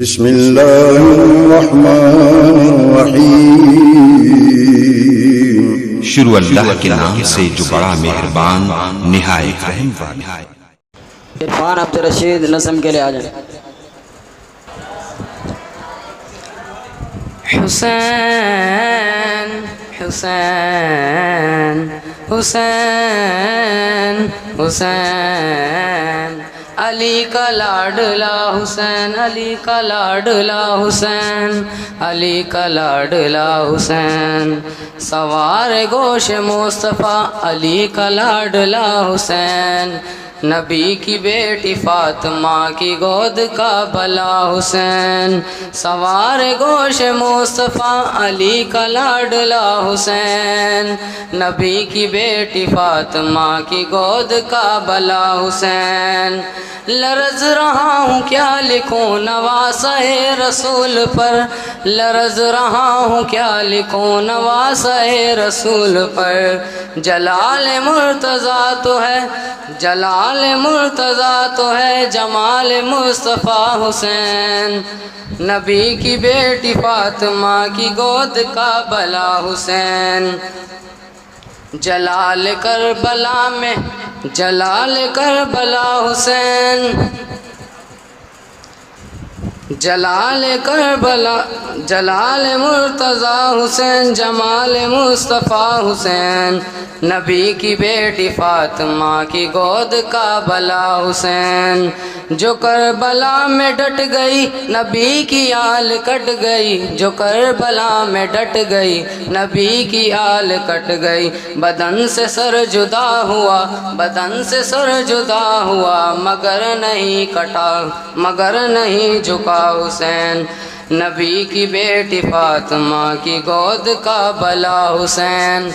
بسم اللہ الرحمن الرحیم۔ شروع اللہ کے نام سے جو بڑا مہربان نہایت رحم والا۔ عرفان عبدالرشید نظم کے لیے آ جائیں۔ حسین حسین حسین حسین علی کا لاڈلا حسین، علی کا لاڈلا حسین، علی کا لاڈلا حسین، سوار گوش مصطفیٰ علی کا لاڈلا حسین، نبی کی بیٹی فاطمہ کی گود کا بلا حسین، سوار گوش مصطفیٰ علی کا لاڈلا حسین، نبی کی بیٹی فاطمہ کی گود کا بلا حسین، لرز رہا ہوں کیا لکھوں نواسہ رسول پر، لرز رہا ہوں کیا لکھوں نواسہ رسول پر، جلال مرتضیٰ تو ہے، جلال مرتضیٰ تو ہے، جمال مصطفیٰ حسین، نبی کی بیٹی فاطمہ کی گود کا بلا حسین، جلال کربلا میں، جلال کربلا حسین، جلال کربلا، جلال مرتضیٰ حسین، جمال مصطفیٰ حسین، نبی کی بیٹی فاطمہ کی گود کا بلا حسین، جو کربلا میں ڈٹ گئی نبی کی آل کٹ گئی، جو کربلا میں ڈٹ گئی نبی کی آل کٹ گئی، بدن سے سر جدا ہوا، بدن سے سر جدا ہوا، مگر نہیں کٹا، مگر نہیں جھکا حسین، نبی کی بیٹی فاطمہ کی گود کا بلا حسین،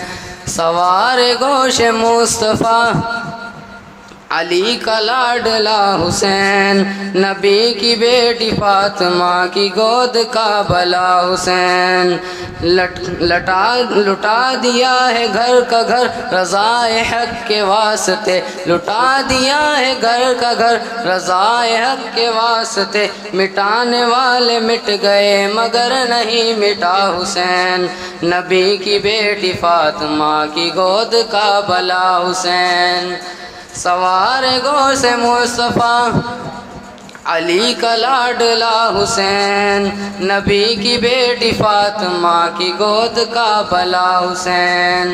سوار گوش مصطفیٰ علی کا لاڈلا حسین، نبی کی بیٹی فاطمہ کی گود کا بلا حسین، لٹا دیا ہے گھر کا گھر رضائے حق کے واسطے، لٹا دیا ہے گھر کا گھر رضائے حق کے واسطے، مٹانے والے مٹ گئے مگر نہیں مٹا حسین، نبی کی بیٹی فاطمہ کی گود کا بلا حسین، سوار گوش مصطفیٰ علی کا لاڈلا حسین، نبی کی بیٹی فاطمہ کی گود کا بلا حسین۔